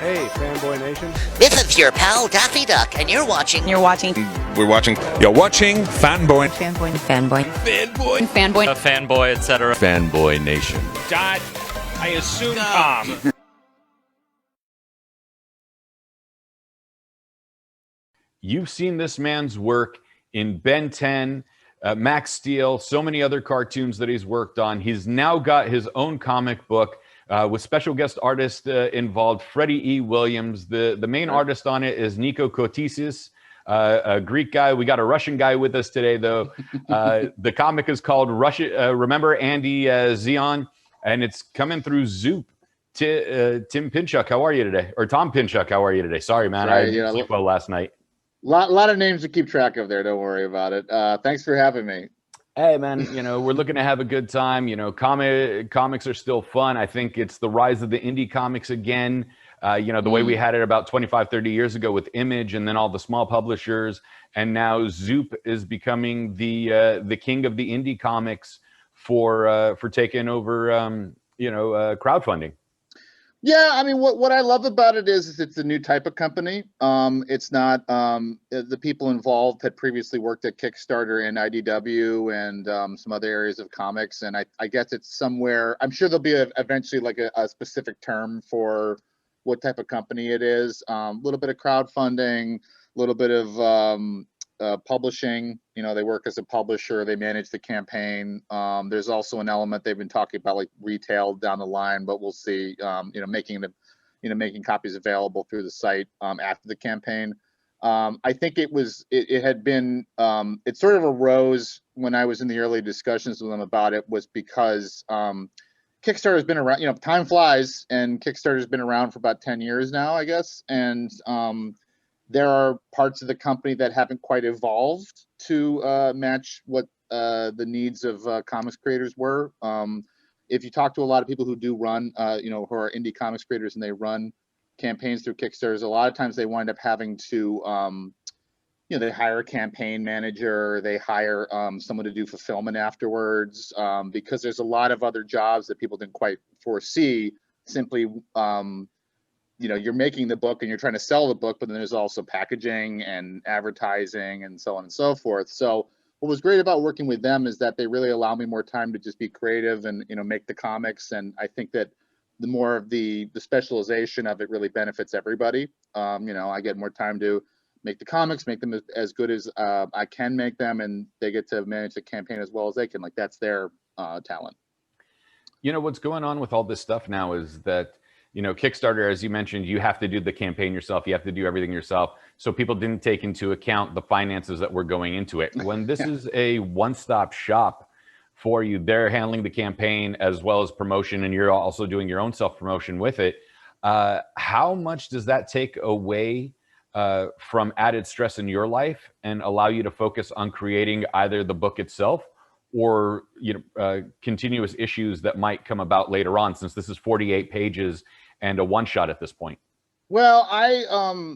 Hey, Fanboy Nation. This is your pal Daffy Duck, and you're watching. We're watching Fanboy. A fanboy, etc. Fanboy Nation. I assume Tom. You've seen this man's work in Ben 10, Max Steel, so many other cartoons that he's worked on. He's now got his own comic book with special guest artist involved, Freddie E. Williams. The main artist on it is Nico Kotisis, a Greek guy. We got a Russian guy with us today, though. The comic is called Remember Andy Xenon, and it's coming through Zoop. Tim Pinchuk, how are you today? Or Tom Pinchuk, how are you today? Sorry, man. I didn't sleep well last night. Lot of names to keep track of there. Don't worry about it. Thanks for having me. Hey, man, we're looking to have a good time. Comics are still fun. I think it's the rise of the indie comics again. The way we had it about 25, 30 years ago with Image and then all the small publishers. And now Zoop is becoming the king of the indie comics for taking over, crowdfunding. Yeah, I mean, what I love about it is it's a new type of company. It's not the people involved had previously worked at Kickstarter and IDW and some other areas of comics, and I guess it's somewhere. I'm sure there'll be eventually like a specific term for what type of company it is. A little bit of crowdfunding, a little bit of publishing. They work as a publisher, they manage the campaign. There's also an element they've been talking about, like retail down the line, but we'll see. Making copies available through the site after the campaign. I think it had been it sort of arose when I was in the early discussions with them about it, was because Kickstarter has been around. Time flies, and Kickstarter has been around for about 10 years now, I guess, and there are parts of the company that haven't quite evolved to match what the needs of comics creators were. If you talk to a lot of people who do run, who are indie comics creators and they run campaigns through Kickstarters, a lot of times they wind up having to, they hire a campaign manager, they hire someone to do fulfillment afterwards, because there's a lot of other jobs that people didn't quite foresee. Simply, you're making the book and you're trying to sell the book, but then there's also packaging and advertising and so on and so forth. So what was great about working with them is that they really allow me more time to just be creative and, make the comics. And I think that the more of the specialization of it really benefits everybody. I get more time to make the comics, make them as good as I can make them, and they get to manage the campaign as well as they can. Like, that's their talent. What's going on with all this stuff now is that Kickstarter, as you mentioned, you have to do the campaign yourself. You have to do everything yourself. So people didn't take into account the finances that were going into it. When this is a one-stop shop for you, they're handling the campaign as well as promotion, and you're also doing your own self-promotion with it. How much does that take away from added stress in your life and allow you to focus on creating either the book itself or continuous issues that might come about later on, since this is 48 pages and a one-shot at this point? Well,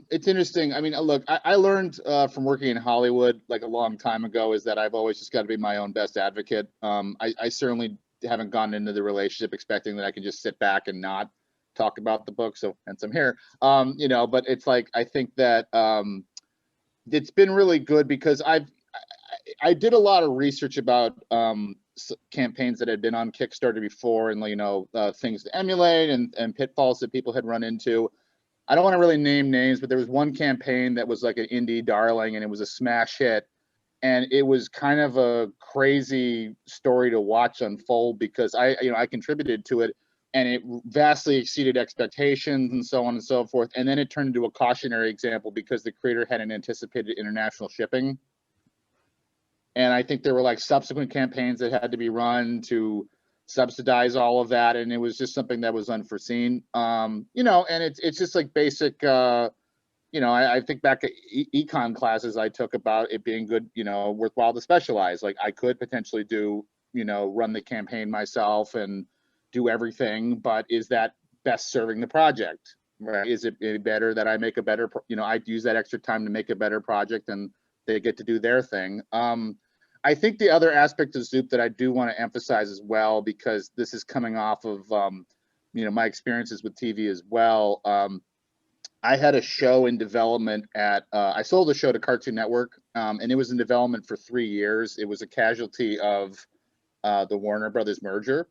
it's interesting. I mean, look, I learned from working in Hollywood like a long time ago is that I've always just got to be my own best advocate. I certainly haven't gone into the relationship expecting that I can just sit back and not talk about the book. So, hence I'm here. But it's like, I think that it's been really good because I did a lot of research about campaigns that had been on Kickstarter before, and things to emulate and pitfalls that people had run into. I don't want to really name names, but there was one campaign that was like an indie darling, and it was a smash hit, and it was kind of a crazy story to watch unfold because I contributed to it, and it vastly exceeded expectations and so on and so forth. And then it turned into a cautionary example because the creator hadn't anticipated international shipping. And I think there were like subsequent campaigns that had to be run to subsidize all of that, and it was just something that was unforeseen. And it's just like basic. I think back at econ classes I took about it being good, worthwhile to specialize. Like, I could potentially do, run the campaign myself and do everything, but is that best serving the project? Right? Is it better that I make a better, I use that extra time to make a better project, and they get to do their thing. I think the other aspect of Zoop that I do want to emphasize as well, because this is coming off of, my experiences with TV as well. I had a show in development at, I sold the show to Cartoon Network, and it was in development for 3 years. It was a casualty of the Warner Brothers merger,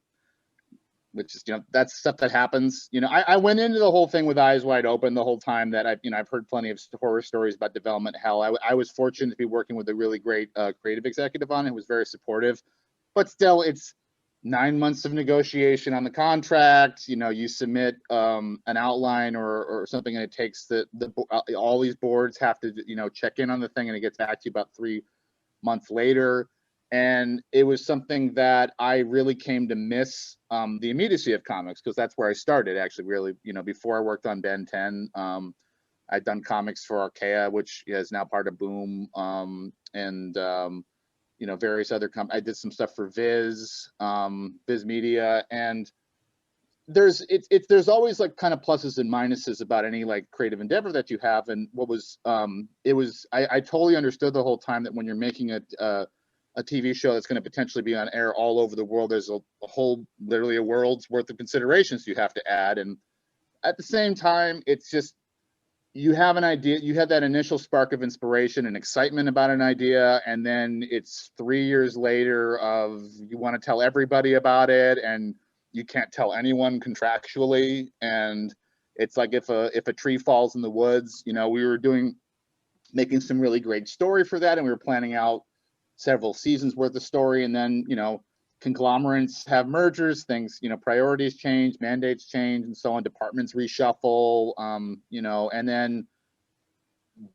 which is, that's stuff that happens. I went into the whole thing with eyes wide open the whole time that I've heard plenty of horror stories about development hell. I was fortunate to be working with a really great creative executive on it who was very supportive, but still, it's 9 months of negotiation on the contract. You submit an outline or something, and it takes all these boards have to check in on the thing, and it gets back to you about 3 months later. And it was something that I really came to miss, the immediacy of comics, because that's where I started, actually. Really, before I worked on Ben 10, I'd done comics for Archaea, which is now part of Boom, and various other I did some stuff for Viz Media, and there's always like kind of pluses and minuses about any like creative endeavor that you have. And I totally understood the whole time that when you're making a TV show that's going to potentially be on air all over the world, there's a whole, literally a world's worth of considerations you have to add. And at the same time, it's just, you have an idea, you have that initial spark of inspiration and excitement about an idea, and then it's 3 years later of you want to tell everybody about it, and you can't tell anyone contractually. And it's like if a tree falls in the woods. We were making some really great story for that, and we were planning out several seasons worth of story, and then conglomerates have mergers, things, priorities change, mandates change, and so on, departments reshuffle, and then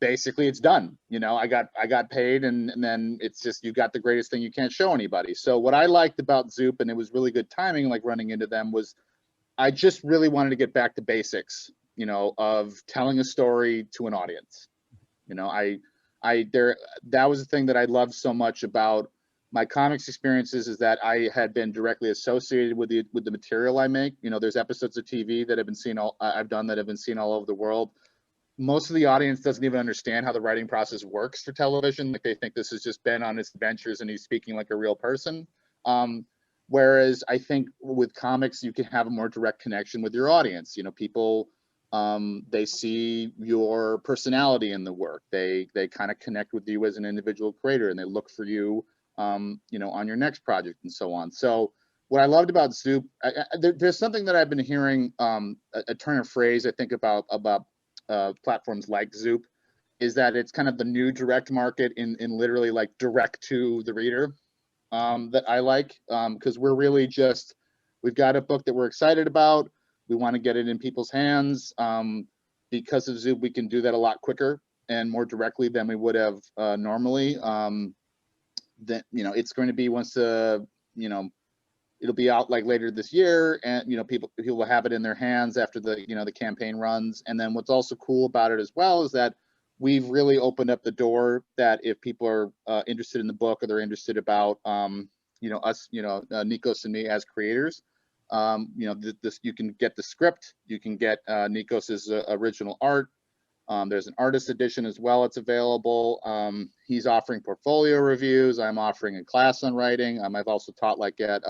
basically it's done. I got paid, and then it's just, you got the greatest thing you can't show anybody. So what I liked about Zoop, and it was really good timing, like running into them, was I just really wanted to get back to basics, of telling a story to an audience. That was the thing that I loved so much about my comics experiences, is that I had been directly associated with the material I make. There's episodes of TV that I've done that have been seen all over the world. Most of the audience doesn't even understand how the writing process works for television. Like, they think this is just Ben on his adventures and he's speaking like a real person. Whereas I think with comics, you can have a more direct connection with your audience. People, they see your personality in the work. They kind of connect with you as an individual creator, and they look for you, on your next project and so on. So what I loved about Zoop, there's something that I've been hearing, a turn of phrase, I think, about platforms like Zoop, is that it's kind of the new direct market in literally like direct to the reader, that I like, because we're really just, we've got a book that we're excited about. We want to get it in people's hands. Because of Zoop, we can do that a lot quicker and more directly than we would have normally. It's going to be it'll be out like later this year, and people will have it in their hands after the campaign runs. And then what's also cool about it as well is that we've really opened up the door that if people are interested in the book, or they're interested about us, Nikos and me as creators, you can get the script, you can get Nikos's original art. There's an artist edition as well. It's available. He's offering portfolio reviews. I'm offering a class on writing. I've also taught like at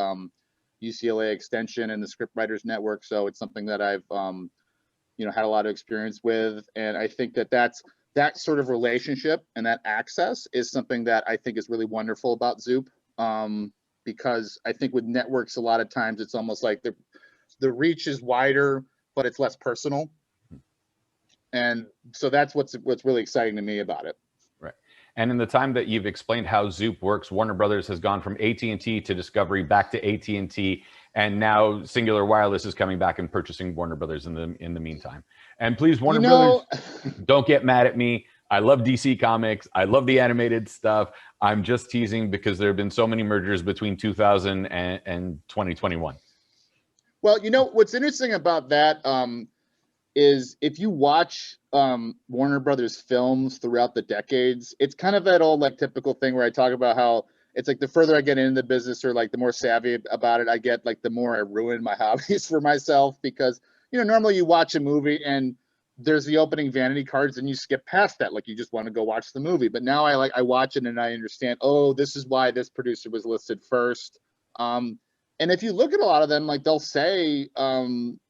UCLA Extension and the Scriptwriters Network. So it's something that I've had a lot of experience with. And I think that sort of relationship and that access is something that I think is really wonderful about Zoop. Because I think with networks, a lot of times it's almost like the reach is wider, but it's less personal. And so that's what's really exciting to me about it. Right. And in the time that you've explained how Zoop works, Warner Brothers has gone from AT&T to Discovery, back to AT&T, and now Singular Wireless is coming back and purchasing Warner Brothers in the meantime. And please, Warner Brothers, don't get mad at me. I love DC Comics. I love the animated stuff. I'm just teasing because there have been so many mergers between 2000 and 2021. Well, what's interesting about that is if you watch Warner Brothers films throughout the decades, it's kind of that old like typical thing where I talk about how it's like the further I get into the business, or like the more savvy about it I get, like the more I ruin my hobbies for myself. Because normally you watch a movie and there's the opening vanity cards and you skip past that, like you just want to go watch the movie. But now I watch it and I understand, oh, this is why this producer was listed first. And if you look at a lot of them, like they'll say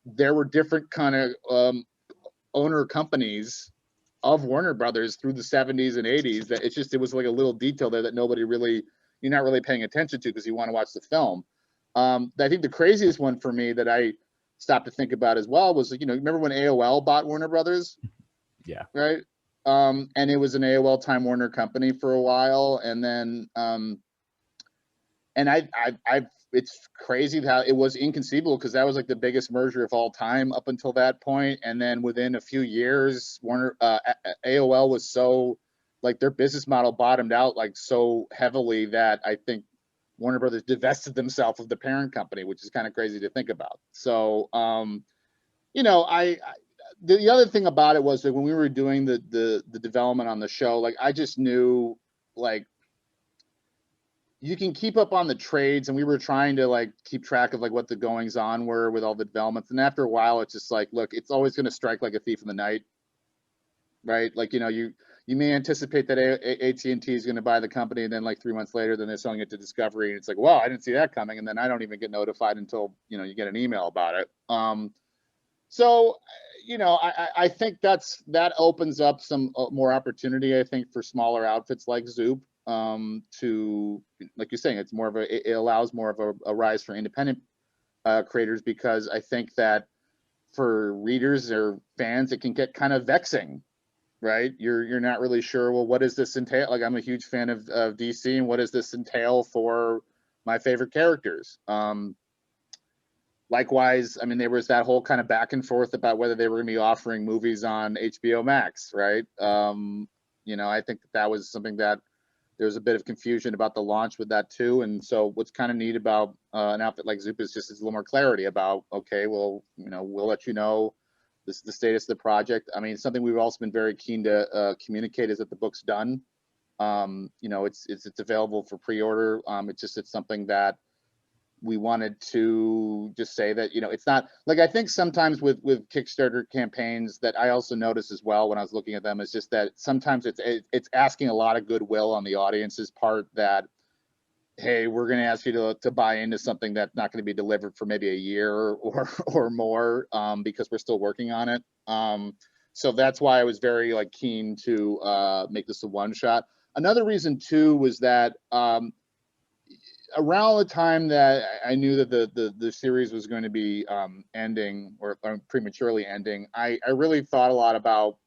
there were different kind of owner companies of Warner Brothers through the 70s and 80s that it was like a little detail there that you're not really paying attention to because you want to watch the film. I think the craziest one for me that I stopped to think about as well was, remember when AOL bought Warner Brothers? Yeah. Right. And it was an AOL Time Warner company for a while. And then, it's crazy how it was inconceivable because that was like the biggest merger of all time up until that point. And then within a few years, AOL was so, like, their business model bottomed out like so heavily that I think Warner Brothers divested themselves of the parent company, which is kind of crazy to think about. So, the other thing about it was that when we were doing the development on the show, like, I just knew, like, you can keep up on the trades, and we were trying to like keep track of like what the goings on were with all the developments. And after a while, it's just like, look, it's always going to strike like a thief in the night, right? Like, you may anticipate that AT&T is going to buy the company, and then like 3 months later, then they're selling it to Discovery, and it's like, well, I didn't see that coming, and then I don't even get notified until you get an email about it. So, I think that opens up some more opportunity, I think, for smaller outfits like Zoop. To, like you're saying, it allows more of a rise for independent creators, because I think that for readers or fans, it can get kind of vexing, right? You're not really sure, well, what does this entail? Like, I'm a huge fan of DC, and what does this entail for my favorite characters? Likewise, I mean, there was that whole kind of back and forth about whether they were going to be offering movies on HBO Max, right? I think that was something that there was a bit of confusion about the launch with that too. And so what's kind of neat about an outfit like Zoop is just a little more clarity about, okay, well, we'll let you know the status of the project. I mean, something we've also been very keen to communicate is that the book's done. It's available for pre-order. It's something that we wanted to just say that, it's not like, I think sometimes with Kickstarter campaigns that I also noticed as well when I was looking at them, is just that sometimes it's asking a lot of goodwill on the audience's part that, hey, we're going to ask you to buy into something that's not going to be delivered for maybe a year or more, because we're still working on it. So that's why I was very keen to make this a one shot. Another reason too was that, around the time that I knew that the series was going to be ending or prematurely ending, I really thought a lot about,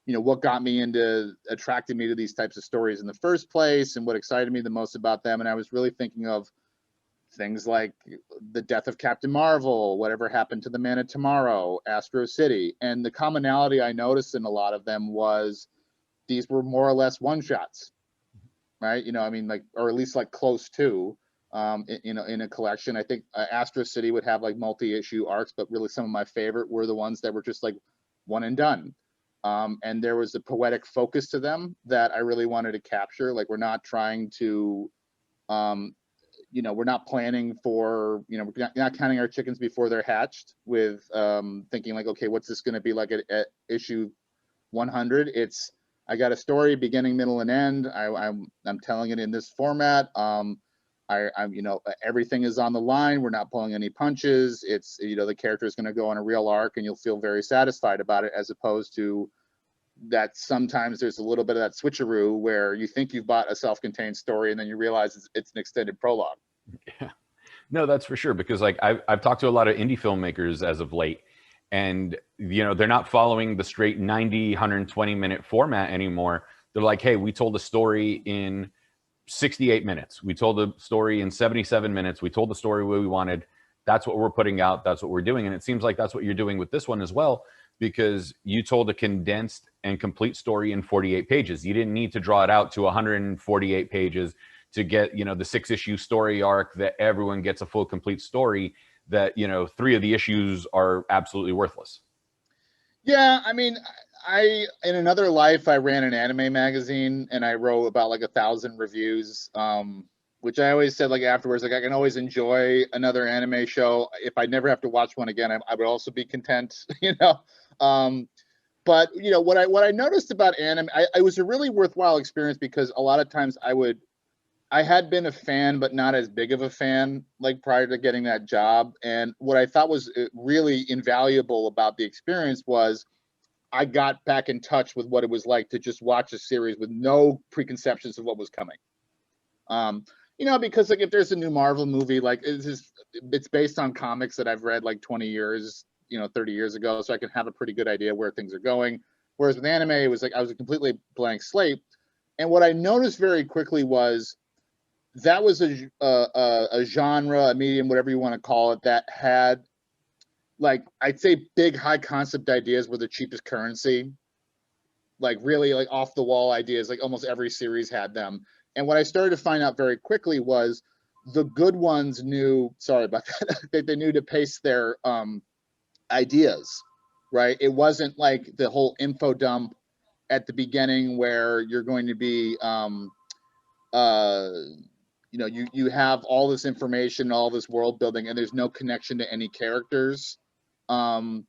what got me attracted me to these types of stories in the first place, and what excited me the most about them. And I was really thinking of things like the death of Captain Marvel, whatever happened to the Man of Tomorrow, Astro City. And the commonality I noticed in a lot of them was these were more or less one shots. Right, or at least close to, in a collection. I think Astro City would have multi-issue arcs, but really some of my favorite were the ones that were just one and done. And there was a poetic focus to them that I really wanted to capture. We're not trying to, we're not planning for, we're not counting our chickens before they're hatched with thinking okay, what's this going to be like at issue 100? I got a story, beginning, middle, and end. I'm telling it in this format. Everything is on the line. We're not pulling any punches. It's, the character is going to go on a real arc, and you'll feel very satisfied about it, as opposed to that sometimes there's a little bit of that switcheroo where you think you've bought a self-contained story, and then you realize it's an extended prologue. Yeah, no, that's for sure. Because I've talked to a lot of indie filmmakers as of late, and they're not following the straight 90, 120-minute format anymore. They're like, hey, we told a story in 68 minutes. We told the story in 77 minutes. We told the story we wanted. That's what we're putting out. That's what we're doing. And it seems like that's what you're doing with this one as well, because you told a condensed and complete story in 48 pages. You didn't need to draw it out to 148 pages to get, the 6-issue story arc that everyone gets a full, complete story that, 3 of the issues are absolutely worthless. Yeah, in another life, I ran an anime magazine, and I wrote about 1,000 reviews, which I always said afterwards, I can always enjoy another anime show. If I never have to watch one again, I would also be content, But what I noticed about anime, it was a really worthwhile experience, because a lot of times I had been a fan, but not as big of a fan, prior to getting that job. And what I thought was really invaluable about the experience was I got back in touch with what it was like to just watch a series with no preconceptions of what was coming. You know, because like if there's a new Marvel movie, like it's based on comics that I've read like 20 years, you know, 30 years ago, so I can have a pretty good idea where things are going. Whereas with anime, it was like I was a completely blank slate. And what I noticed very quickly was that was a genre, a medium, whatever you want to call it, that had, like, I'd say big high concept ideas were the cheapest currency. Like really like off the wall ideas, like almost every series had them. And what I started to find out very quickly was the good ones knew, sorry about that, they knew to pace their ideas, right? It wasn't like the whole info dump at the beginning where you're going to be you know, you have all this information, all this world building, and there's no connection to any characters. On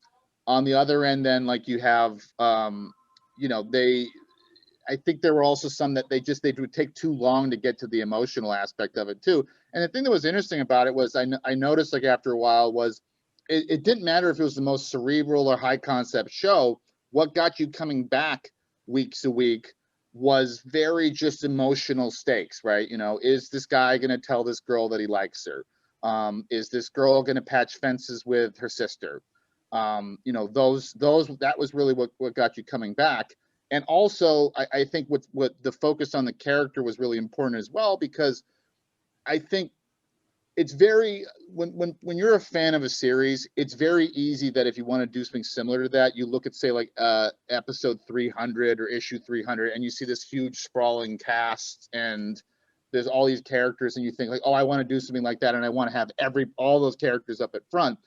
the other end, then, like, you have you know, I think there were also some that they would take too long to get to the emotional aspect of it too. And the thing that was interesting about it was I noticed, like, after a while was it didn't matter if it was the most cerebral or high concept show. What got you coming back week to week was very just emotional stakes, right? You know, is this guy going to tell this girl that he likes her? Is this girl going to patch fences with her sister? You know, that was really what got you coming back. And also, I think what the focus on the character was really important as well, because I think it's very, when you're a fan of a series, it's very easy that if you want to do something similar to that, you look at, say, like episode 300 or issue 300, and you see this huge sprawling cast and there's all these characters, and you think like, oh, I want to do something like that, and I want to have all those characters up at front.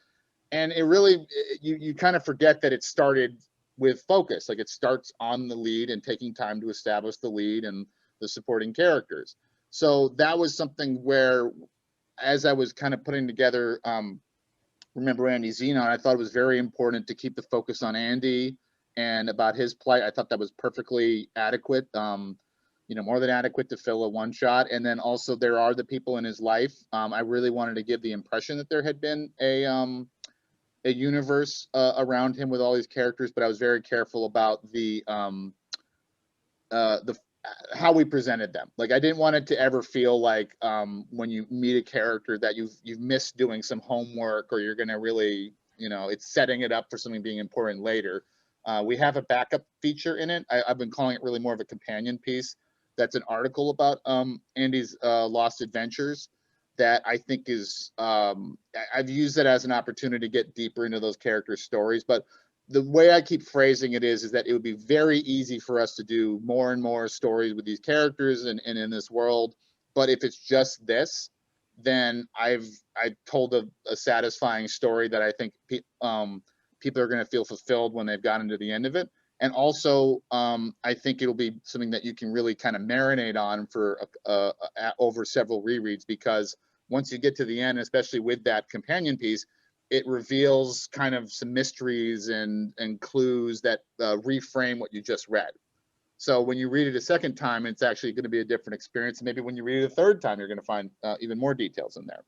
And it really, you kind of forget that it started with focus. Like, it starts on the lead and taking time to establish the lead and the supporting characters. So that was something where, as I was kind of putting together Remember Andy Xenon, I thought it was very important to keep the focus on Andy and about his plight. I thought that was perfectly adequate, you know, more than adequate to fill a one shot. And then also there are the people in his life. I really wanted to give the impression that there had been a universe around him with all these characters, but I was very careful about the how we presented them. Like, I didn't want it to ever feel like when you meet a character that you've missed doing some homework, or you're going to really, you know, it's setting it up for something being important later. We have a backup feature in it. I've been calling it really more of a companion piece. That's an article about Andy's lost adventures that I think is, I've used it as an opportunity to get deeper into those characters' stories. But the way I keep phrasing it is that it would be very easy for us to do more and more stories with these characters and in this world. But if it's just this, then I've told a satisfying story that I think people are going to feel fulfilled when they've gotten to the end of it. And also, I think it'll be something that you can really kind of marinate on for over several rereads, because once you get to the end, especially with that companion piece, it reveals kind of some mysteries and clues that reframe what you just read. So when you read it a second time, it's actually going to be a different experience. Maybe when you read it a third time, you're going to find even more details in there.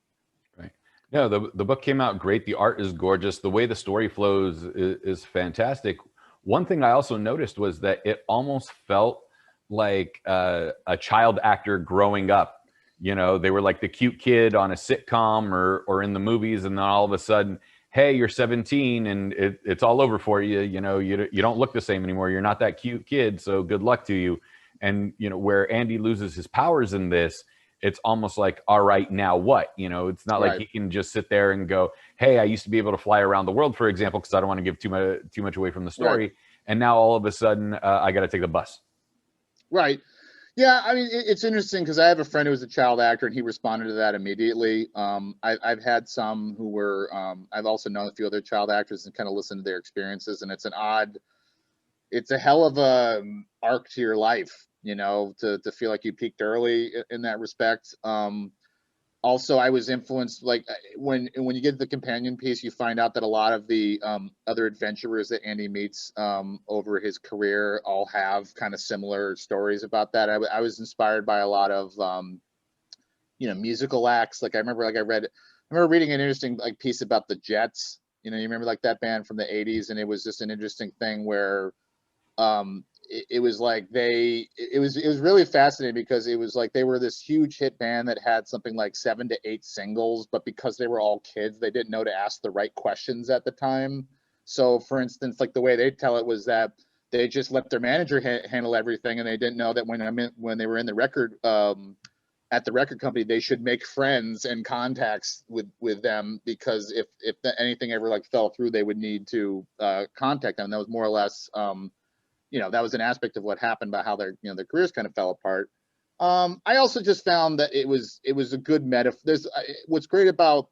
Right. No, the book came out great. The art is gorgeous. The way the story flows is fantastic. One thing I also noticed was that it almost felt like a child actor growing up. You know, they were like the cute kid on a sitcom or in the movies, and then all of a sudden, hey, you're 17 and it's all over for you. You know, you don't look the same anymore. You're not that cute kid, so good luck to you. And, you know, where Andy loses his powers in this, it's almost like, all right, now what? You know, it's not like he can just sit there and go, hey, I used to be able to fly around the world, for example, because I don't want to give too much away from the story. Right. And now all of a sudden, I got to take the bus. Right. Yeah, I mean, it's interesting because I have a friend who was a child actor, and he responded to that immediately. I've had some who were, I've also known a few other child actors and kind of listened to their experiences, and it's a hell of a arc to your life, you know, to feel like you peaked early in that respect. Also, I was influenced, like when you get the companion piece, you find out that a lot of the other adventurers that Andy meets over his career all have kind of similar stories about that. I was inspired by a lot of you know, musical acts. Like I remember reading an interesting like piece about the Jets You know, you remember like that band from the 80s, and it was just an interesting thing where it was like it was really fascinating because it was like they were this huge hit band that had something like 7 to 8 singles, but because they were all kids, they didn't know to ask the right questions at the time. So for instance, like the way they tell it was that they just let their manager handle everything, and they didn't know that when they were in the record at the record company, they should make friends and contacts with them, because if anything ever like fell through, they would need to contact them. And that was more or less you know, that was an aspect of what happened about how their, you know, their careers kind of fell apart. I also just found that it was a good metaphor. There's what's great about,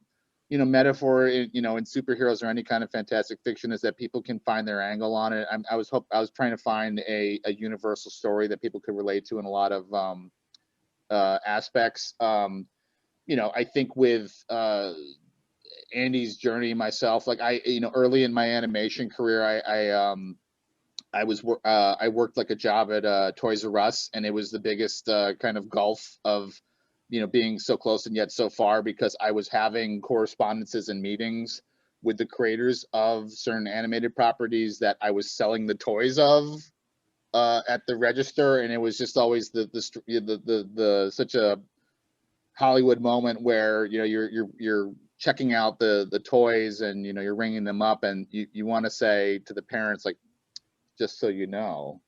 you know, metaphor, you know, in superheroes or any kind of fantastic fiction is that people can find their angle on it. I was trying to find a universal story that people could relate to in a lot of aspects. You know, I think with Andy's journey, myself, like you know, early in my animation career, I worked like a job at Toys R Us, and it was the biggest kind of gulf of, you know, being so close and yet so far, because I was having correspondences and meetings with the creators of certain animated properties that I was selling the toys of at the register, and it was just always the such a Hollywood moment where, you know, you're checking out the toys, and, you know, you're ringing them up, and you want to say to the parents, like, just so you know,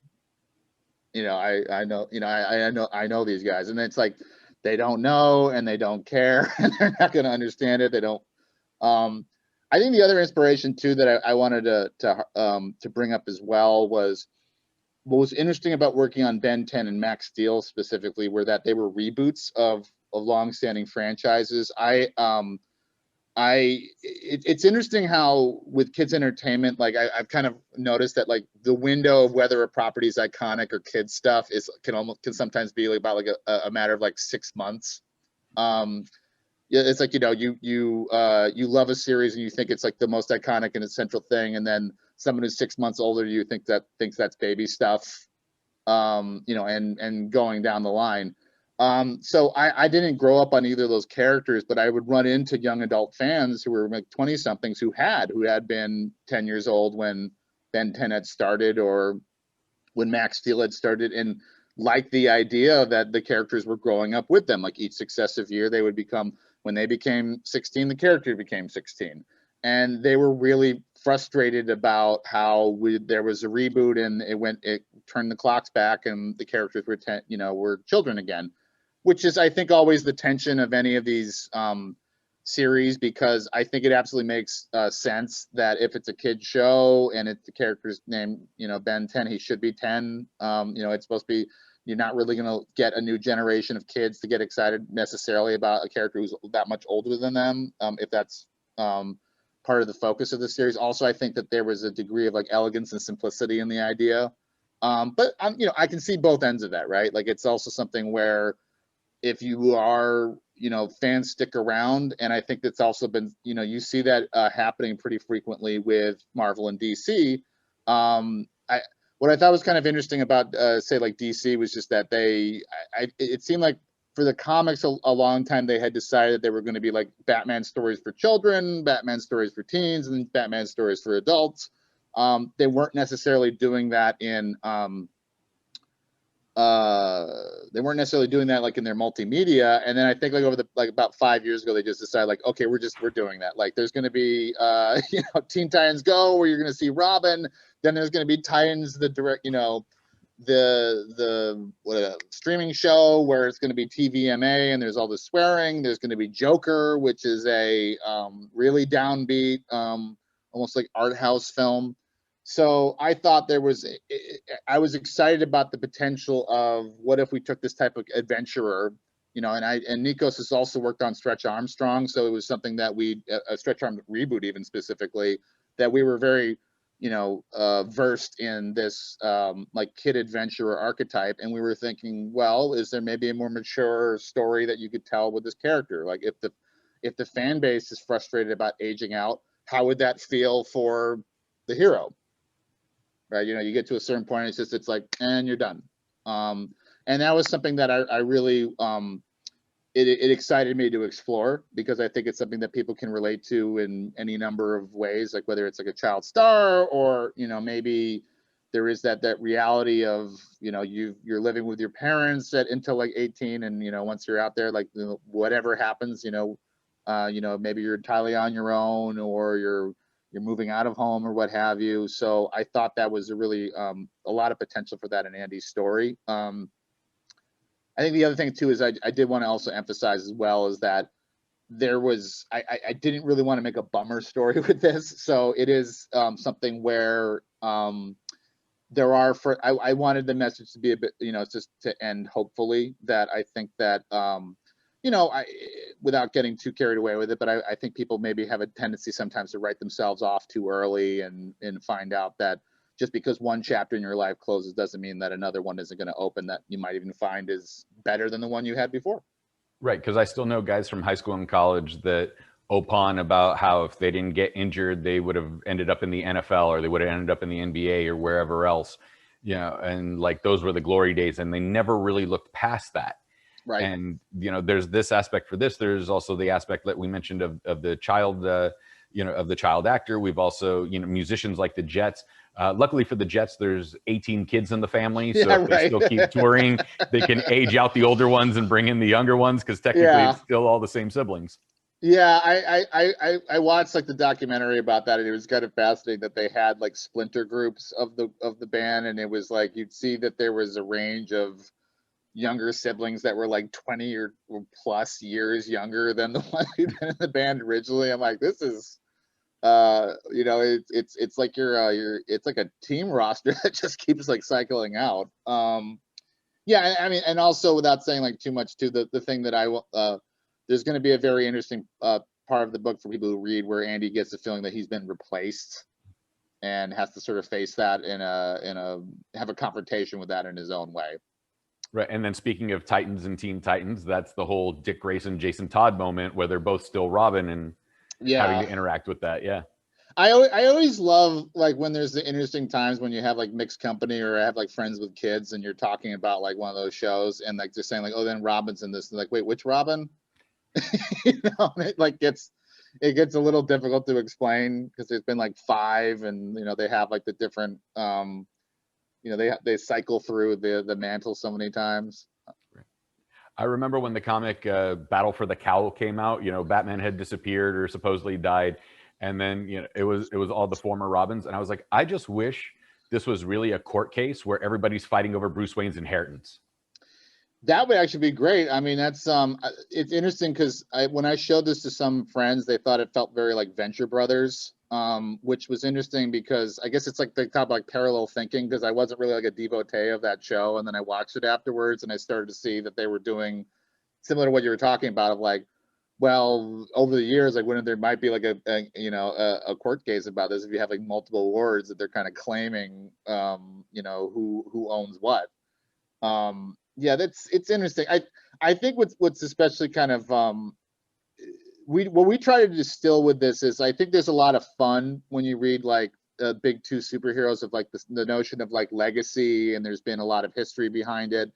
I know, you know, I know these guys, and it's like they don't know and they don't care and they're not going to understand it. They don't. I think the other inspiration too that I wanted to bring up as well was what was interesting about working on Ben 10 and Max Steel specifically were that they were reboots of longstanding franchises. It's interesting how with kids entertainment, like I've kind of noticed that like the window of whether a property is iconic or kids stuff can sometimes be like about like a matter of like 6 months. Yeah, it's like, you know, you love a series and you think it's like the most iconic and essential thing, and then someone who's 6 months older than you thinks that's baby stuff, you know, and going down the line. So I didn't grow up on either of those characters, but I would run into young adult fans who were like 20 somethings who had been 10 years old when Ben 10 had started, or when Max Steel had started, and like the idea that the characters were growing up with them. Like each successive year they would become, when they became 16, the character became 16. And they were really frustrated about how there was a reboot and it turned the clocks back and the characters were children again, which is, I think, always the tension of any of these series, because I think it absolutely makes sense that if it's a kid show and it's the character's name, you know, Ben 10, he should be 10. You know, it's supposed to be, you're not really going to get a new generation of kids to get excited necessarily about a character who's that much older than them, if that's part of the focus of the series. Also, I think that there was a degree of like elegance and simplicity in the idea. But you know, I can see both ends of that, right? Like it's also something where if you are, you know, fans stick around, and I think that's also been, you know, you see that happening pretty frequently with Marvel and DC. What I thought was kind of interesting about, say, like DC was just that it seemed like for the comics a long time they had decided they were going to be like Batman stories for children, Batman stories for teens, and Batman stories for adults. They weren't necessarily doing that in they weren't necessarily doing that like in their multimedia. And then I think like about 5 years ago they just decided like, okay, we're doing that. Like there's going to be you know, Teen Titans Go, where you're going to see Robin, then there's going to be Titans the direct, you know, the streaming show where it's going to be TVMA and there's all the swearing. There's going to be Joker, which is a really downbeat almost like art house film. So I thought I was excited about the potential of what if we took this type of adventurer, you know, and Nikos has also worked on Stretch Armstrong. So it was something that a Stretch Arm reboot even specifically, that we were very, you know, versed in this like kid adventurer archetype. And we were thinking, well, is there maybe a more mature story that you could tell with this character? Like if the fan base is frustrated about aging out, how would that feel for the hero? Right, you know, you get to a certain point, it's like, and you're done. And that was something that I really it excited me to explore, because I think it's something that people can relate to in any number of ways, like whether it's like a child star, or maybe there is that reality of you're living with your parents until like 18, and once you're out there, like whatever happens, maybe you're entirely on your own, or you're moving out of home or what have you. So I thought that was a really a lot of potential for that in Andy's story. I think the other thing too is I did want to also emphasize as well is that there was I didn't really want to make a bummer story with this, so it is something where there are I wanted the message to be a bit just to end hopefully, that I think that I without getting too carried away with it, but I think people maybe have a tendency sometimes to write themselves off too early and find out that just because one chapter in your life closes doesn't mean that another one isn't going to open, that you might even find is better than the one you had before. Right, because I still know guys from high school and college that opine about how if they didn't get injured, they would have ended up in the NFL, or they would have ended up in the NBA or wherever else, and like those were the glory days, and they never really looked past that. Right. And there's this aspect for this. There's also the aspect that we mentioned of the child, of the child actor. We've also musicians like the Jets. Luckily for the Jets, there's 18 kids in the family, so if they still keep touring, they can age out the older ones and bring in the younger ones, because technically it's still all the same siblings. Yeah, I watched like the documentary about that, and it was kind of fascinating that they had like splinter groups of the band, and it was like you'd see that there was a range of younger siblings that were like 20 or plus years younger than the one who'd been in the band originally. I'm like, this is it's like it's like a team roster that just keeps like cycling out. Yeah, I mean, and also without saying like too much too, the thing that there's going to be a very interesting part of the book for people who read, where Andy gets the feeling that he's been replaced and has to sort of face that have a confrontation with that in his own way. Right, and then speaking of Titans and Teen Titans, that's the whole Dick Grayson, Jason Todd moment where they're both still Robin and having to interact with that. Yeah. I always love like when there's the interesting times when you have like mixed company, or I have like friends with kids, and you're talking about like one of those shows, and like they're saying like, oh, then Robin's in this, and like, wait, which Robin? It gets a little difficult to explain, because there's been like 5, and they have like the different they cycle through the mantle so many times. I remember when the comic Battle for the Cowl came out, Batman had disappeared or supposedly died. And then, it was all the former Robins. And I was like, I just wish this was really a court case where everybody's fighting over Bruce Wayne's inheritance. That would actually be great. I mean, that's it's interesting, because when I showed this to some friends, they thought it felt very like Venture Brothers, which was interesting, because I guess it's like they talk about like parallel thinking, because I wasn't really like a devotee of that show, and then I watched it afterwards, and I started to see that they were doing similar to what you were talking about, of like, well, over the years, like when there might be like a court case about this, if you have like multiple wards that they're kind of claiming, who owns what. Yeah, it's interesting. I think what's especially kind of what we try to distill with this is, I think there's a lot of fun when you read like big 2 superheroes, of like the notion of like legacy, and there's been a lot of history behind it.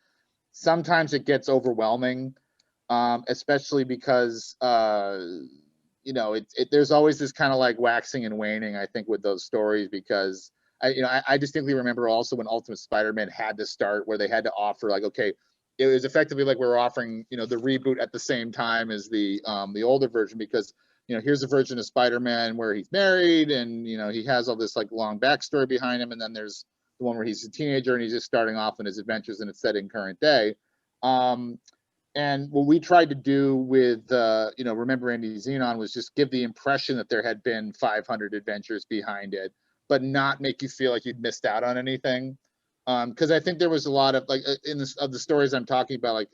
Sometimes it gets overwhelming, especially because there's always this kind of like waxing and waning, I think, with those stories, because I distinctly remember also when Ultimate Spider-Man had to start, where they had to offer like, okay, it was effectively like we were offering, the reboot at the same time as the older version, because, here's a version of Spider-Man where he's married, and, he has all this like long backstory behind him. And then there's the one where he's a teenager and he's just starting off in his adventures, and it's set in current day. And what we tried to do with, Remember Andy Xenon, was just give the impression that there had been 500 adventures behind it, but not make you feel like you'd missed out on anything. Because I think there was a lot of like of the stories I'm talking about, like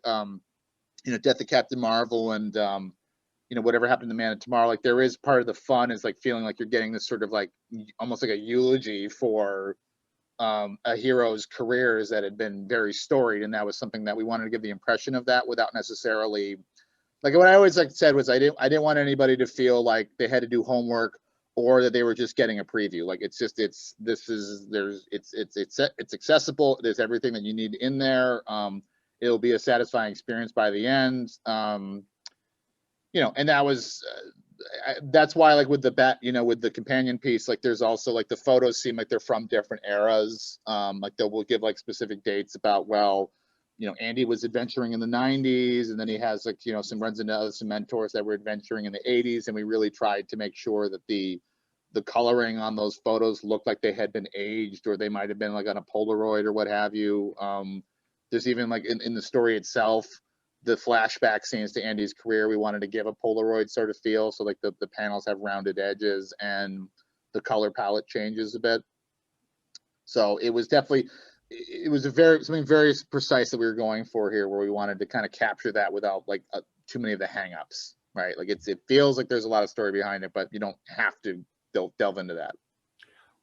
Death of Captain Marvel, and whatever happened to Man of Tomorrow. Like, there is part of the fun is like feeling like you're getting this sort of like almost like a eulogy for a hero's careers that had been very storied, and that was something that we wanted to give the impression of that, without necessarily, like, what I always like said was I didn't want anybody to feel like they had to do homework, or that they were just getting a preview. Like, it's accessible. There's everything that you need in there. it'll be a satisfying experience by the end. You know, and that was that's why, like with the with the companion piece, like there's also like the photos seem like they're from different eras. Like they will give like specific dates about, well, you know, Andy was adventuring in the 90s, and then he has like, you know, some runs into some mentors that were adventuring in the 80s, and we really tried to make sure that the coloring on those photos looked like they had been aged, or they might have been like on a Polaroid or what have you. There's even like in the story itself, the flashback scenes to Andy's career, we wanted to give a Polaroid sort of feel. So like the panels have rounded edges and the color palette changes a bit. So it was definitely, it was something very precise that we were going for here, where we wanted to kind of capture that without like too many of the hangups, right? Like it feels like there's a lot of story behind it, but you don't have to delve into that.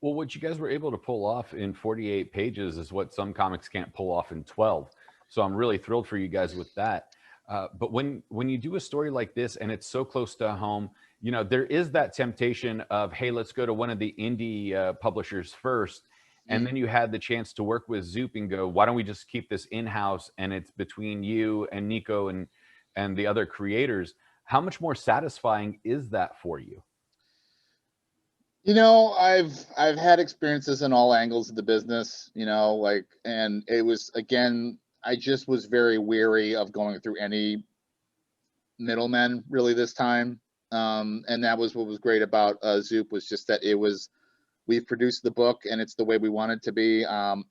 Well, what you guys were able to pull off in 48 pages is what some comics can't pull off in 12. So I'm really thrilled for you guys with that. But when you do a story like this and it's so close to home, you know, there is that temptation of, hey, let's go to one of the indie publishers first. And then you had the chance to work with Zoop and go, why don't we just keep this in-house, and it's between you and Nico and the other creators? How much more satisfying is that for you? You know, I've had experiences in all angles of the business, you know, like, and it was, again, I just was very weary of going through any middlemen really this time. And that was what was great about Zoop, was just that we've produced the book and it's the way we want it to be. I'm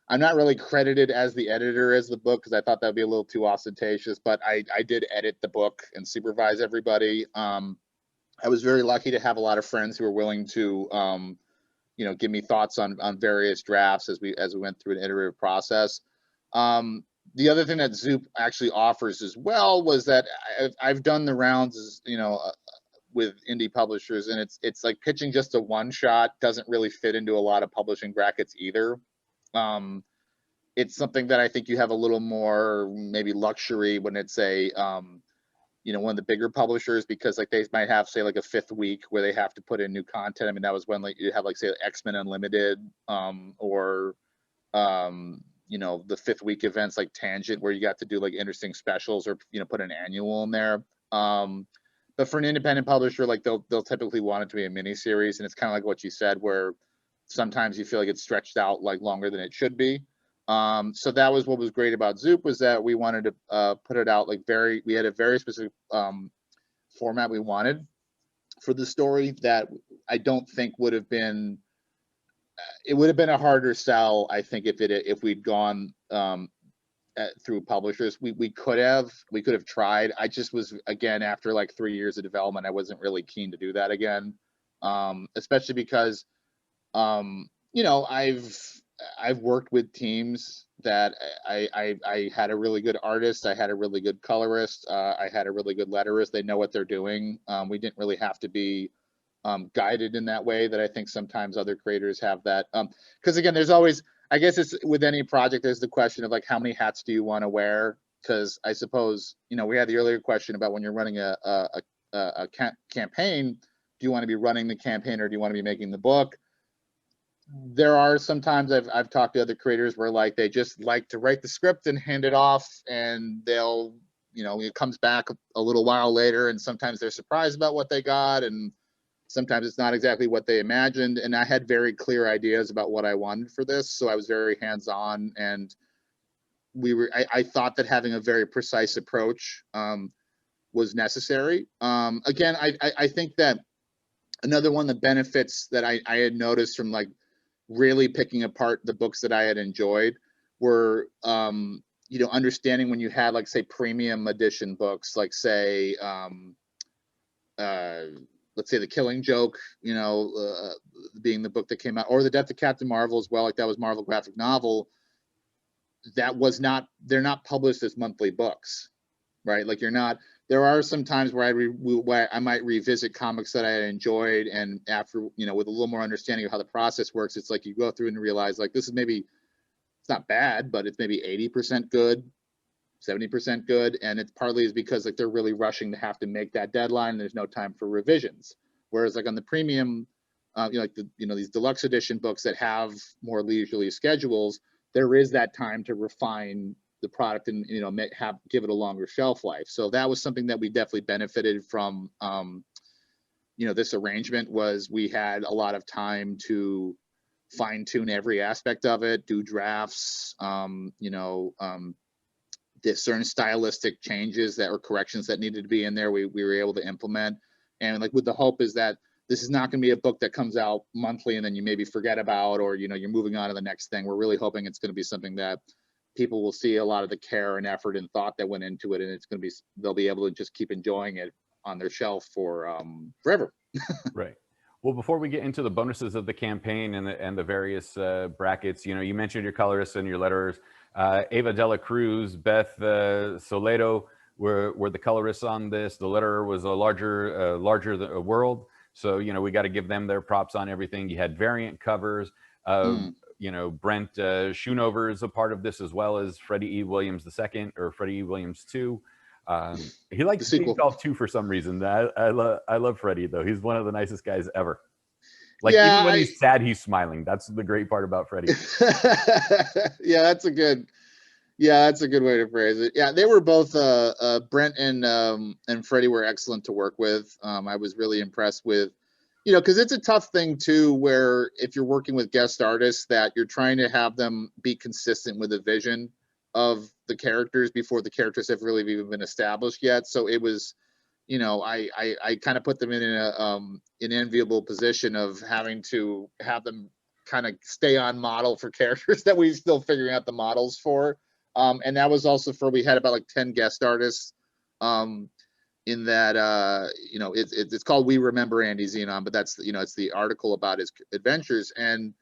not really credited as the editor as the book, because I thought that'd be a little too ostentatious, but I did edit the book and supervise everybody. I was very lucky to have a lot of friends who were willing to, you know, give me thoughts on various drafts as we went through an iterative process. The other thing that Zoop actually offers as well was that I've done the rounds, you know, with indie publishers, and it's like pitching just a one shot doesn't really fit into a lot of publishing brackets either. It's something that I think you have a little more maybe luxury when it's a you know, one of the bigger publishers, because like they might have, say, like a fifth week where they have to put in new content. I mean, that was when like you have like, say, X-Men Unlimited, or you know, the fifth week events like Tangent, where you got to do like interesting specials, or, you know, put an annual in there. But for an independent publisher, like they'll typically want it to be a mini series, and it's kind of like what you said, where sometimes you feel like it's stretched out like longer than it should be. So that was what was great about Zoop, was that we wanted to put it out like we had a very specific format we wanted for the story that I don't think would have been, it would have been a harder sell, I think, if we'd gone through publishers. We could have tried. I just was, again, after like 3 years of development, I wasn't really keen to do that again, especially because you know, I've worked with teams that I had a really good artist, I had a really good colorist, I had a really good letterist. They know what they're doing. We didn't really have to be guided in that way that I think sometimes other creators have that. Because again, there's always, I guess it's with any project, there's the question of like, how many hats do you want to wear? Because I suppose, you know, we had the earlier question about when you're running a campaign, do you want to be running the campaign or do you want to be making the book? There are sometimes I've talked to other creators where like they just like to write the script and hand it off, and they'll, you know, it comes back a little while later, and sometimes they're surprised about what they got, and sometimes it's not exactly what they imagined. And I had very clear ideas about what I wanted for this, so I was very hands-on, and I thought that having a very precise approach was necessary. Again, I think that another one of the benefits that I had noticed from like really picking apart the books that I had enjoyed were, you know, understanding when you had like, say, premium edition books, like say, let's say The Killing Joke, you know, being the book that came out, or The Death of Captain Marvel as well, like that was Marvel graphic novel. That was not, they're not published as monthly books, right? Like you're not, there are some times where I might revisit comics that I had enjoyed, and after, you know, with a little more understanding of how the process works, it's like you go through and realize like this is maybe, it's not bad, but it's maybe 80% good, 70% good, and it's partly is because like they're really rushing to have to make that deadline, and there's no time for revisions. Whereas like on the premium, you know, like these deluxe edition books that have more leisurely schedules, there is that time to refine the product and, you know, give it a longer shelf life. So that was something that we definitely benefited from. You know, this arrangement was we had a lot of time to fine tune every aspect of it, do drafts, you know, there's certain stylistic changes that or corrections that needed to be in there. We were able to implement, and like with the hope is that this is not going to be a book that comes out monthly and then you maybe forget about, or, you know, you're moving on to the next thing. We're really hoping it's going to be something that people will see a lot of the care and effort and thought that went into it, and it's going to be, they'll be able to just keep enjoying it on their shelf for forever. Right. Well, before we get into the bonuses of the campaign and the various brackets, you know, you mentioned your colorists and your letterers. Ava Dela Cruz, Beth Soledo were the colorists on this. The letterer was a larger world. So, you know, we got to give them their props on everything. You had variant covers. You know, Brent Schoonover is a part of this, as well as Freddie E. Williams II or Freddie E. Williams II. He likes to be called 2 for some reason. I love Freddie, though. He's one of the nicest guys ever. Like, yeah, even when he's sad, he's smiling. That's the great part about Freddie. Yeah, that's a good way to phrase it. Yeah, they were both Brent and Freddie were excellent to work with. I was really impressed with, you know, because it's a tough thing too, where if you're working with guest artists, that you're trying to have them be consistent with the vision of the characters before the characters have really even been established yet. So it was, you know, I kind of put them in an enviable position of having to have them kind of stay on model for characters that we're still figuring out the models for. And that was also for, we had about like 10 guest artists in that, you know, it's called We Remember Andy Xenon, but that's, you know, it's the article about his adventures. And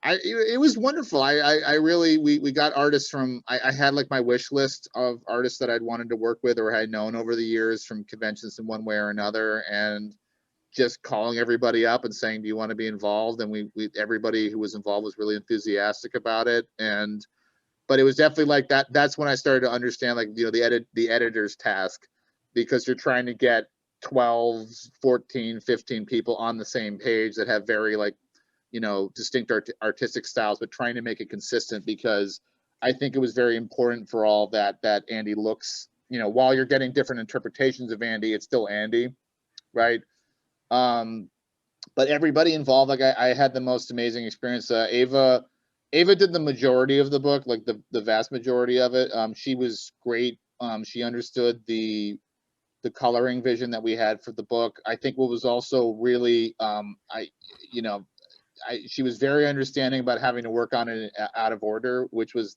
it was wonderful. I really, we got artists from, I had like my wish list of artists that I'd wanted to work with or had known over the years from conventions in one way or another, and just calling everybody up and saying, do you want to be involved? And everybody who was involved was really enthusiastic about it. But it was definitely like that. That's when I started to understand, like, you know, the editor's task, because you're trying to get 12, 14, 15 people on the same page that have very, like, you know, distinct artistic styles, but trying to make it consistent, because I think it was very important for all that Andy looks, you know, while you're getting different interpretations of Andy, it's still Andy, right? But everybody involved, like I had the most amazing experience. Ava did the majority of the book, like the vast majority of it. She was great. She understood the coloring vision that we had for the book. I think what was also really, she was very understanding about having to work on it out of order, which was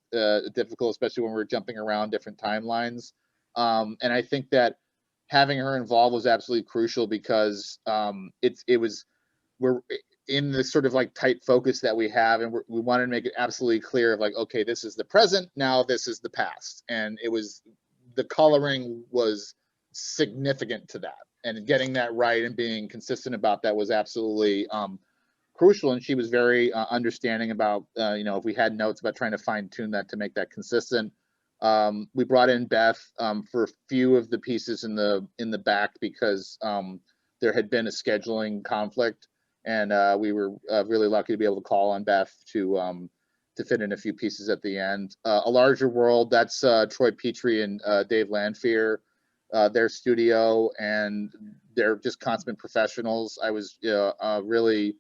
difficult, especially when we were jumping around different timelines. And I think that having her involved was absolutely crucial, because we're in the sort of like tight focus that we have, and we wanted to make it absolutely clear of like, okay, this is the present, now this is the past. And the coloring was significant to that, and getting that right and being consistent about that was absolutely crucial. And she was very understanding about, you know, if we had notes, about trying to fine tune that to make that consistent. We brought in Beth for a few of the pieces in the back, because there had been a scheduling conflict, and we were really lucky to be able to call on Beth to fit in a few pieces at the end. A Larger World, that's Troy Petrie and Dave Lanfear, their studio, and they're just consummate professionals. I was really,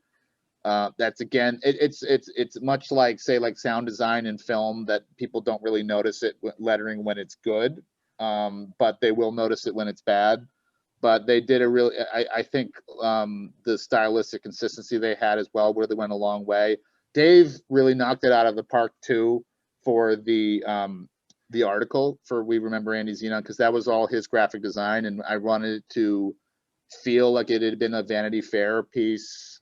that's again, it's much like, say, like sound design in film, that people don't really notice it lettering when it's good, but they will notice it when it's bad. But they did a really, I think the stylistic consistency they had as well really went a long way. Dave really knocked it out of the park too for the article for We Remember Andy Xenon, because that was all his graphic design, and I wanted it to feel like it had been a Vanity Fair piece.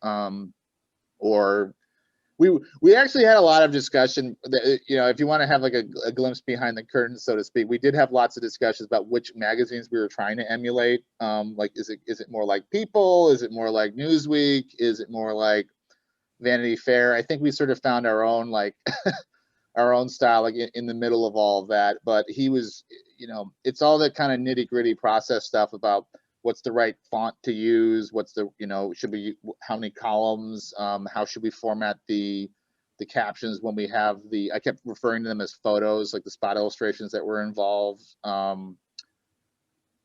Or we actually had a lot of discussion that, you know, if you want to have like a glimpse behind the curtain, so to speak, we did have lots of discussions about which magazines we were trying to emulate. Like, is it more like People? Is it more like Newsweek? Is it more like Vanity Fair? I think we sort of found our own, like, our own style, like in the middle of all of that. But he was, you know, it's all that kind of nitty gritty process stuff about what's the right font to use, what's the, you know, how many columns, how should we format the captions when we have I kept referring to them as photos, like the spot illustrations that were involved.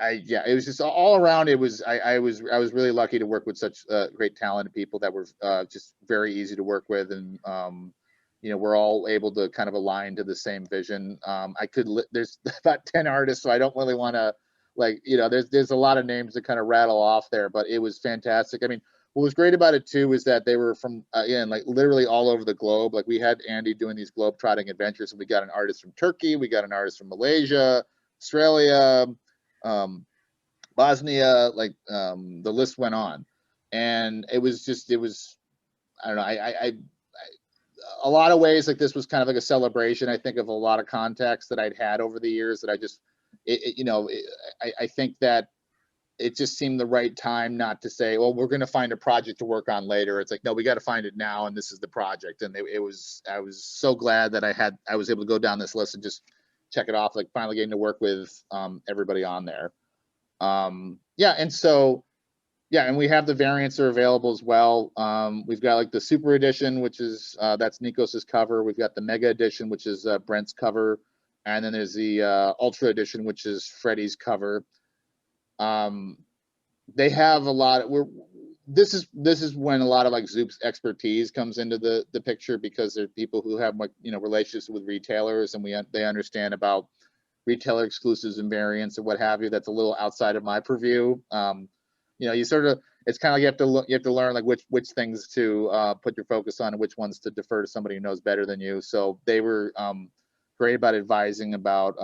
It was just all around. It was I was really lucky to work with such great talented people that were just very easy to work with, and we're all able to kind of align to the same vision. There's about 10 artists, so I don't really want to there's a lot of names to kind of rattle off there, but it was fantastic. I mean, what was great about it too is that they were from like literally all over the globe. Like we had Andy doing these globe-trotting adventures, and we got an artist from Turkey, we got an artist from Malaysia, Australia, Bosnia, the list went on. And it was I don't know, I a lot of ways, like this was kind of like a celebration, I think, of a lot of contacts that I'd had over the years that I just I think that it just seemed the right time not to say, well, we're going to find a project to work on later. It's like, no, we got to find it now, and this is the project. And I was so glad that I was able to go down this list and just check it off, like finally getting to work with everybody on there. And we have the variants are available as well. We've got like the Super Edition, which is that's Nikos's cover. We've got the Mega Edition, which is Brent's cover, and then there's the Ultra Edition, which is Freddie's cover. They have a lot. This is when a lot of like Zoop's expertise comes into the picture, because they're people who have relationships with retailers, and they understand about retailer exclusives and variants and what have you. That's a little outside of my purview. You sort of, it's kind of like you have to learn like which things to put your focus on and which ones to defer to somebody who knows better than you. So they were great about advising about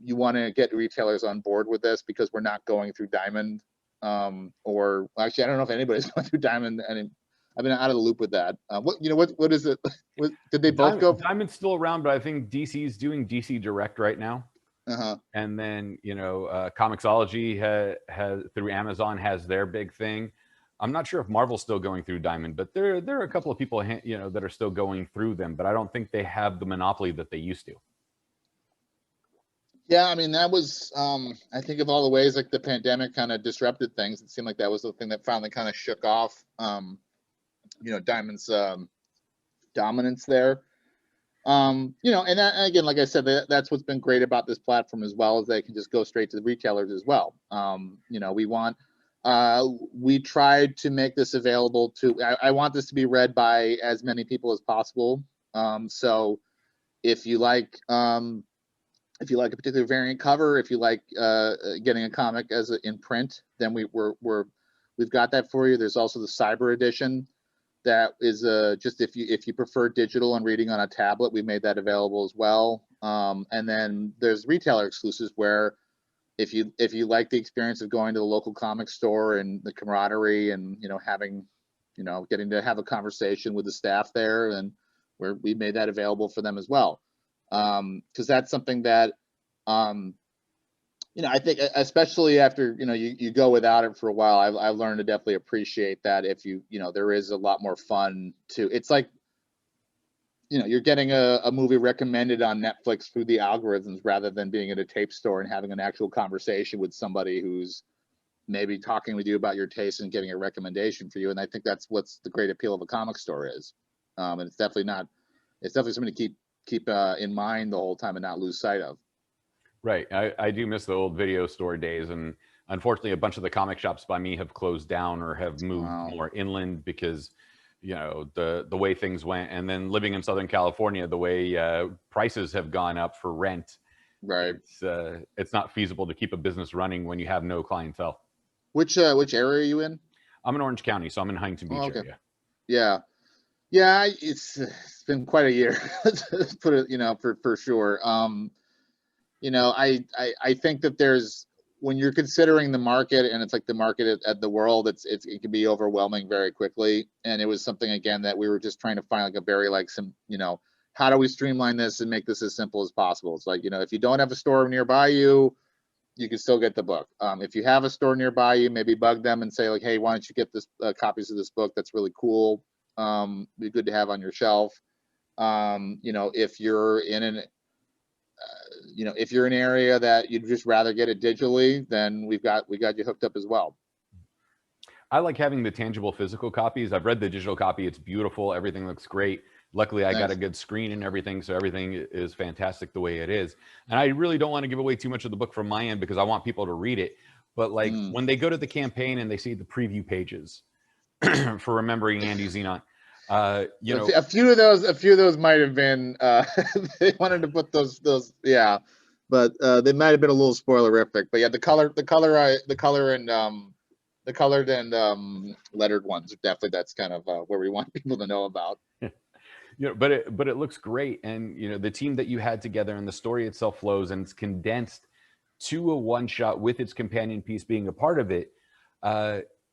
you want to get retailers on board with this, because we're not going through Diamond, or actually I don't know if anybody's going through Diamond, and I've been out of the loop with that. What is it? Did they both go? Diamond's still around, but I think DC's doing DC Direct right now. Uh-huh. And then Comixology has through Amazon has their big thing. I'm not sure if Marvel's still going through Diamond, but there are a couple of people that are still going through them, but I don't think they have the monopoly that they used to. Yeah, I mean, that was I think of all the ways like the pandemic kind of disrupted things. It seemed like that was the thing that finally kind of shook off Diamond's dominance there. And that, again, like I said, that's what's been great about this platform as well, is they can just go straight to the retailers as well. We tried to make this available to, I want this to be read by as many people as possible. So if you like a particular variant cover, if you like getting a comic in print, then we've got that for you. There's also the Cyber Edition. That is just if you prefer digital and reading on a tablet, we made that available as well. And then there's retailer exclusives, where if you like the experience of going to the local comic store and the camaraderie and having getting to have a conversation with the staff there, and we made that available for them as well, because that's something that I think, especially after you go without it for a while, I've learned to definitely appreciate that. If there is a lot more fun to, it's like you're getting a movie recommended on Netflix through the algorithms, rather than being at a tape store and having an actual conversation with somebody who's maybe talking with you about your taste and getting a recommendation for you. And I think that's what's the great appeal of a comic store is. And it's definitely something to keep in mind the whole time and not lose sight of. Right. I do miss the old video store days, and unfortunately a bunch of the comic shops by me have closed down or have moved more inland, because the way things went, and then living in Southern California, the way prices have gone up for rent, right? It's not feasible to keep a business running when you have no clientele. Which area are you in? I'm in Orange County, so I'm in Huntington Beach area. Yeah, it's been quite a year. Let's put it for sure. I think that there's, when you're considering the market, and it's like the market at the world, it can be overwhelming very quickly. And it was something, again, that we were just trying to find like a very how do we streamline this and make this as simple as possible? It's like, if you don't have a store nearby you can still get the book. If you have a store nearby you, maybe bug them and say like, hey, why don't you get this copies of this book? That's really cool. Be good to have on your shelf. If you're in an if you're in an area that you'd just rather get it digitally, then we got you hooked up as well. I like having the tangible physical copies. I've read the digital copy. It's beautiful. Everything looks great. Luckily, I got a good screen and everything, so everything is fantastic the way it is. And I really don't want to give away too much of the book from my end because I want people to read it. But like when they go to the campaign and they see the preview pages for Remembering Andy Xenon, you know, a few of those might have been they wanted to put those yeah, but they might have been a little spoilerific. But yeah, the colored and lettered ones definitely, that's kind of where we want people to know about. You know, but it looks great, and you know the team that you had together, and the story itself flows, and it's condensed to a one shot with its companion piece being a part of it.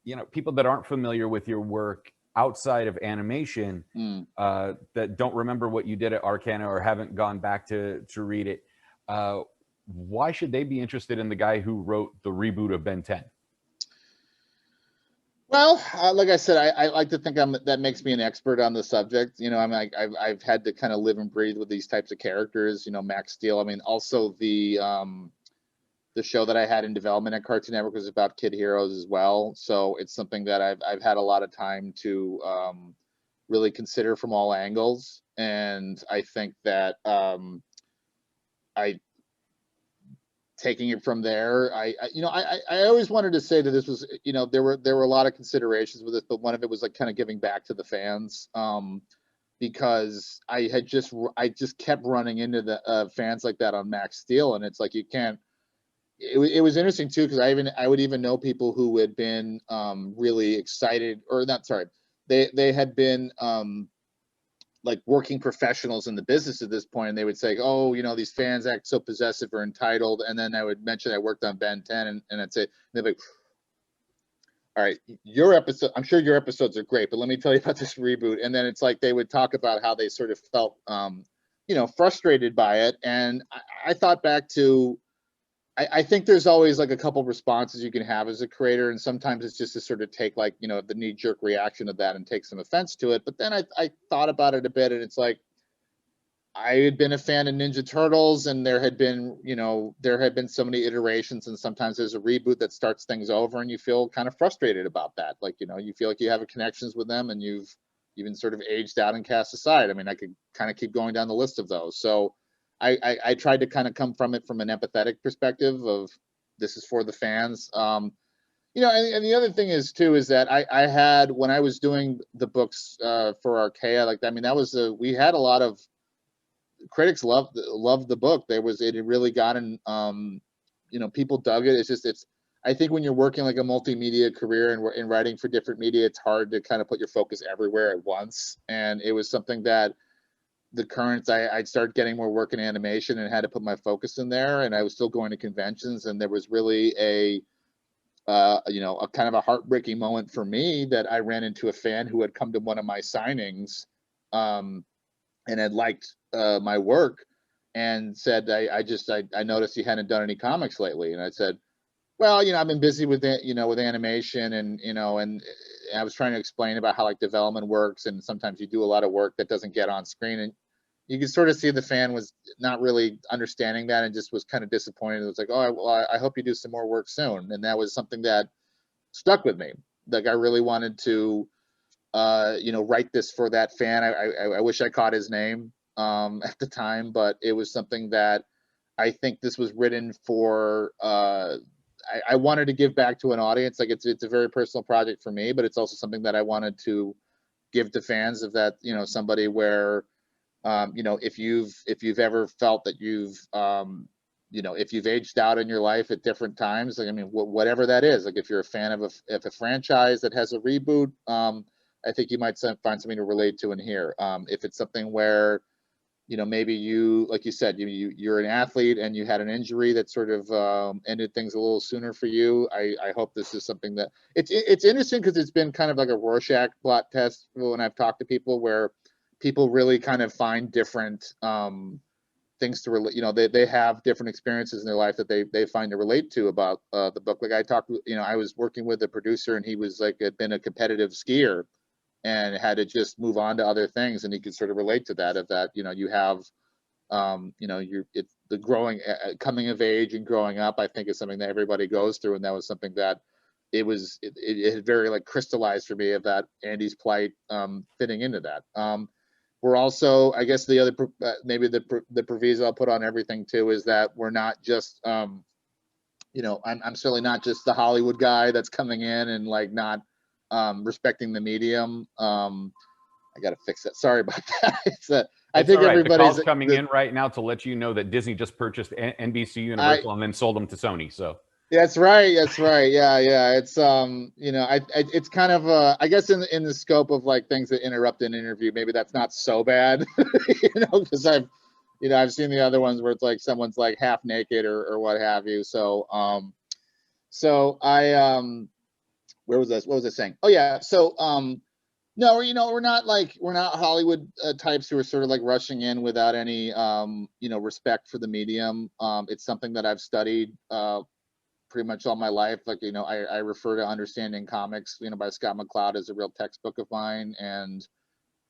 You know, people that aren't familiar with your work outside of animation, that don't remember what you did at Arcana or haven't gone back to read it, why should they be interested in the guy who wrote the reboot of Ben 10? Well, like I said, I like to think that makes me an expert on the subject. You know, I mean, I've had to kind of live and breathe with these types of characters. You know, Max Steel. I mean, also the show that I had in development at Cartoon Network was about Kid Heroes as well. So it's something that I've had a lot of time to really consider from all angles, and I think that I taking it from there, I always wanted to say that this was, you know, there were a lot of considerations with it, but one of it was like kind of giving back to the fans, because I just kept running into the fans like that on Max Steel, and it's like you can't. It was interesting too, because I would even know people who had been really excited, or not, sorry, they had been like working professionals in the business at this point, and they would say, oh, you know, these fans act so possessive or entitled. And then I would mention I worked on Ben 10, and I'd say, they'd be like, all right, your episode, I'm sure your episodes are great, but let me tell you about this reboot. And then it's like they would talk about how they sort of felt, you know, frustrated by it. And I thought back to, I think there's always like a couple responses you can have as a creator, and sometimes it's just to sort of take, like, you know, the knee-jerk reaction of that and take some offense to it. But then I thought about it a bit, and it's like I had been a fan of Ninja Turtles, and there had been so many iterations, and sometimes there's a reboot that starts things over, and you feel kind of frustrated about that. Like, you know, you feel like you have connections with them, and you've been sort of aged out and cast aside. I mean, I could kind of keep going down the list of those. So I tried to kind of come from it from an empathetic perspective of this is for the fans. You know, and the other thing is too, is that I had, when I was doing the books for Archaea, like, I mean, that was we had a lot of critics loved the book. It had really gotten, you know, people dug it. I think when you're working like a multimedia career and writing for different media, it's hard to kind of put your focus everywhere at once. And it was something that the currents, I'd started getting more work in animation and had to put my focus in there, and I was still going to conventions, and there was really a you know, a kind of a heartbreaking moment for me that I ran into a fan who had come to one of my signings, and had liked my work, and said, I noticed you hadn't done any comics lately. And I said, well, you know, I've been busy with it, you know, with animation, and you know, and I was trying to explain about how like development works, and sometimes you do a lot of work that doesn't get on screen, and you could sort of see the fan was not really understanding that and just was kind of disappointed. It was like, oh, well, I hope you do some more work soon. And that was something that stuck with me. Like, I really wanted to, you know, write this for that fan. I wish I caught his name at the time, but it was something that I think this was written for. I wanted to give back to an audience. Like, it's a very personal project for me, but it's also something that I wanted to give to fans of that, you know, somebody where, you know, if you've ever felt that you've, you know, if you've aged out in your life at different times, like, I mean, whatever that is, like if you're a fan of a franchise that has a reboot, I think you might find something to relate to in here. If it's something where, you know, maybe you, like you said, you're an athlete and you had an injury that sort of ended things a little sooner for you. I hope this is something that it's interesting, because it's been kind of like a Rorschach blot test when I've talked to people, where people really kind of find different things to relate. You know, they have different experiences in their life that they find to relate to about the book. Like, I talked, you know, I was working with a producer, and he was like, had been a competitive skier and had to just move on to other things, and he could sort of relate to that, of that, you know, you have, you know, it's the growing, coming of age and growing up, I think, is something that everybody goes through, and that was something that it had very like crystallized for me of that Andy's plight fitting into that. We're also, I guess the other maybe the proviso I'll put on everything too is that we're not just you know, I'm certainly not just the Hollywood guy that's coming in and like not respecting the medium. I got to fix that. Sorry about that. I think all right. everybody's the call's coming in right now to let you know that Disney just purchased NBC Universal and then sold them to Sony. So that's right. That's right. Yeah, yeah. It's you know, it's kind of I guess in the scope of like things that interrupt an interview, maybe that's not so bad, you know, because I've seen the other ones where it's like someone's like half naked or what have you. So so I where was this? What was I saying? Oh yeah. So no, you know, we're not Hollywood types who are sort of like rushing in without any you know, respect for the medium. It's something that I've studied pretty much all my life. Like, you know, I refer to Understanding Comics, you know, by Scott McCloud as a real textbook of mine. And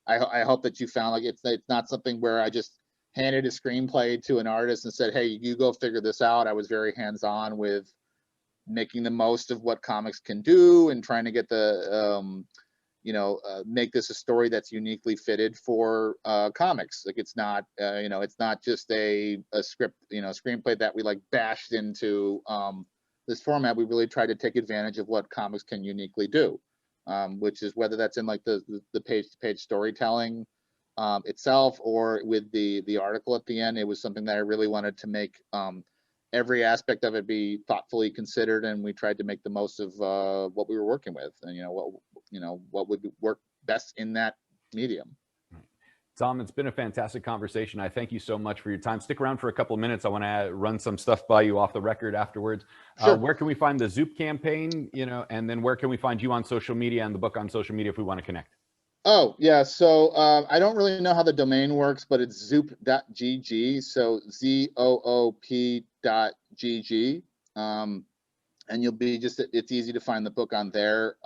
I hope that you found like it's not something where I just handed a screenplay to an artist and said, hey, you go figure this out. I was very hands-on with making the most of what comics can do and trying to get the you know, make this a story that's uniquely fitted for comics. Like it's not, you know, it's not just a script, you know, screenplay that we like bashed into this format. We really tried to take advantage of what comics can uniquely do, which is whether that's in like the page-to-page storytelling itself or with the article at the end. It was something that I really wanted to make every aspect of it be thoughtfully considered, and we tried to make the most of what we were working with, and what would work best in that medium. Tom, it's been a fantastic conversation. I thank you so much for your time. Stick around for a couple of minutes. I want to run some stuff by you off the record afterwards. Sure. Where can we find the Zoop campaign? You know, and then where can we find you on social media and the book on social media if we want to connect? Oh, yeah. So I don't really know how the domain works, but it's zoop.gg. So ZOOP.gg. And you'll be it's easy to find the book on there.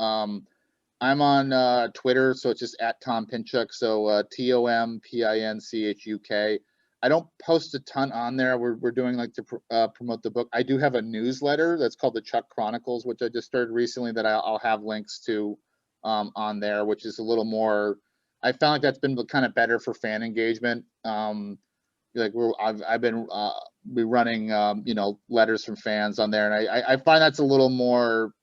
I'm on Twitter, so it's just at Tom Pinchuk. So TOMPINCHUK. I don't post a ton on there. We're doing like to promote the book. I do have a newsletter that's called the Chuck Chronicles, which I just started recently that I'll have links to on there, which is a little more, I found like that's been kind of better for fan engagement. Like I've been running you know, letters from fans on there, and I find that's a little more,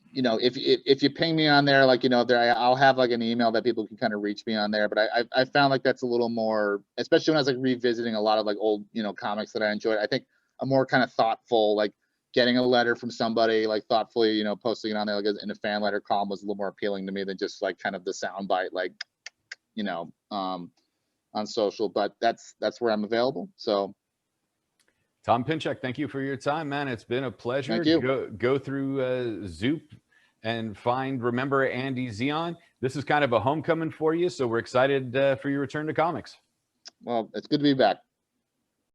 you know, if you ping me on there, like, you know, there I'll have like an email that people can kind of reach me on there. But I found like that's a little more, especially when I was like revisiting a lot of like old, you know, comics that I enjoyed. I think a more kind of thoughtful, like getting a letter from somebody, like thoughtfully, you know, posting it on there like in a fan letter column was a little more appealing to me than just like kind of the soundbite, like, you know, on social. But that's where I'm available. So Tom Pinchuk, thank you for your time, man. It's been a pleasure. Thank you. Go through Zoop and find Remember Andy Xenon. This is kind of a homecoming for you, so we're excited for your return to comics. Well, it's good to be back.